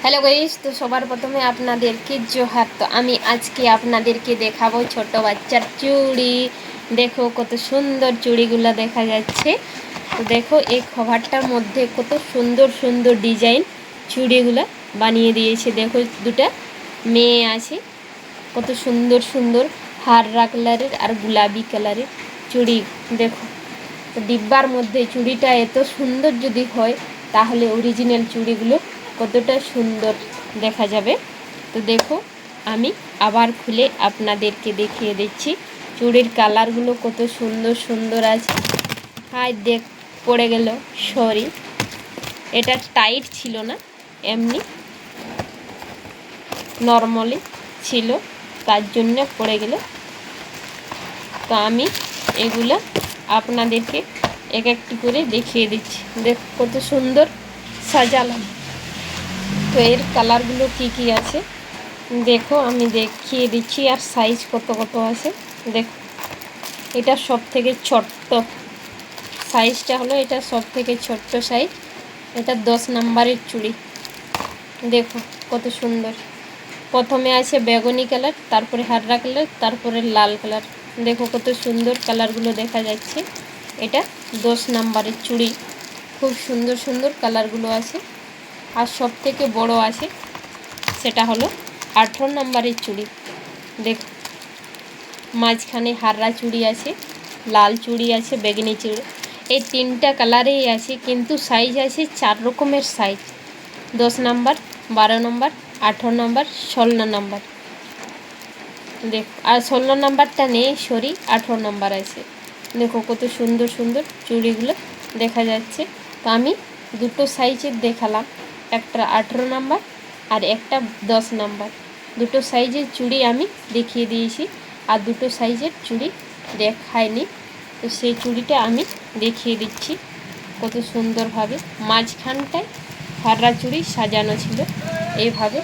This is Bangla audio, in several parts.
হ্যালো গাইস, তো সবার প্রথমে আপনাদেরকে জোহার। তো আমি আজকে আপনাদেরকে দেখাবো ছোট বাচ্চার চুড়ি। দেখো কত সুন্দর চুড়িগুলো দেখা যাচ্ছে। তো দেখো এই কভারটার মধ্যে কত সুন্দর সুন্দর ডিজাইন চুড়িগুলো বানিয়ে দিয়েছে। দেখো দুটা মেয়ে আছে, কত সুন্দর সুন্দর হাররা কালারের আর গোলাপি কালারের চুড়ি। দেখো তো ডিব্বার মধ্যে চুড়িটা এত সুন্দর যদি হয় তাহলে অরিজিনাল চুড়িগুলো কতটা সুন্দর দেখা যাবে। তো দেখো আমি আবার খুলে আপনাদেরকে দেখিয়ে দিচ্ছি চুড়ির কালারগুলো কত সুন্দর সুন্দর আছে। হাই দেখ পড়ে গেল, সরি, এটা টাইট ছিল না, এমনি নর্মালি ছিল, তার জন্য পড়ে গেল। তো আমি এগুলো আপনাদেরকে এক একটি করে দেখিয়ে দিচ্ছি। দেখ কত সুন্দর সাজালাম। তো এর কালারগুলো কি কি আছে দেখো, আমি দেখিয়ে দিচ্ছি আর সাইজ কত কত আছে। দেখো এটা সব থেকে ছোট্ট সাইজটা হলো, এটা সব থেকে ছোট্ট সাইজ। এটা 10 নম্বরের চুড়ি। দেখো কত সুন্দর। প্রথমে আছে বেগুনি কালার, তারপরে হাররা কালার, তারপরে লাল কালার। দেখো কত সুন্দর কালারগুলো দেখা যাচ্ছে। এটা 10 নম্বরের চুড়ি। খুব সুন্দর সুন্দর কালারগুলো আছে। আর সব থেকে বড় আছে সেটা হলো 18 নম্বরের চুড়ি। দেখো মাঝখানে হাররা চুড়ি আছে, লাল চুড়ি আছে, বেগুনি চুড়ি। এই তিনটা কালারেই আছে, কিন্তু সাইজ আছে 4 রকমের সাইজ। 10 নম্বর, 12 নম্বর, 18 নম্বর, 16 নম্বর। দেখ আর 16 নম্বরটা নেই, সরি, 18 নম্বর আছে। দেখো কত সুন্দর সুন্দর চুড়িগুলো দেখা যাচ্ছে। তো আমি দুটো সাইজের দেখালাম, একটা 18 নম্বর আর একটা 10 নম্বর। দুটো সাইজের চুড়ি আমি দেখিয়ে দিয়েছি, আর দুটো সাইজের চুড়ি দেখাইনি। তো সেই চুড়িটা আমি দেখিয়ে দিচ্ছি কত সুন্দরভাবে। মাঝখানটায় হাররা চুড়ি সাজানো ছিল এইভাবে।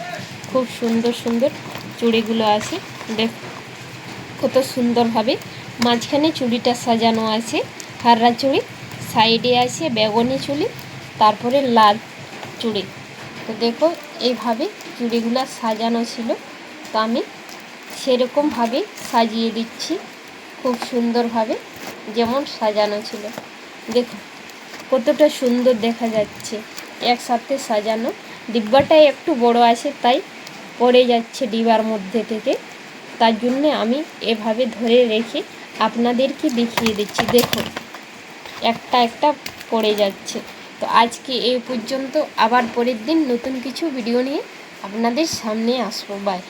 খুব সুন্দর সুন্দর চুড়িগুলো আছে। দেখ কত সুন্দরভাবে মাঝখানে চুড়িটা সাজানো আছে, হাররা চুড়ি। সাইডে আছে বেগুনি চুড়ি, তারপরে লাল চুড়ি। তো দেখো এইভাবে চুড়িগুলো সাজানো ছিল। তো আমি সেরকমভাবে সাজিয়ে দিচ্ছি খুব সুন্দরভাবে, যেমন সাজানো ছিল। দেখো কতটা সুন্দর দেখা যাচ্ছে একসাথে সাজানো। ডিব্বাটা একটু বড় আছে, তাই পড়ে যাচ্ছে ডিবার মধ্যে থেকে, তার জন্য আমি এভাবে ধরে রেখে আপনাদেরকে দেখিয়ে দিচ্ছি। দেখো একটা একটা পড়ে যাচ্ছে। তো আজকে এই পর্যন্ত, আবার পরের দিন নতুন কিছু ভিডিও নিয়ে আপনাদের সামনে আসবো। বাই।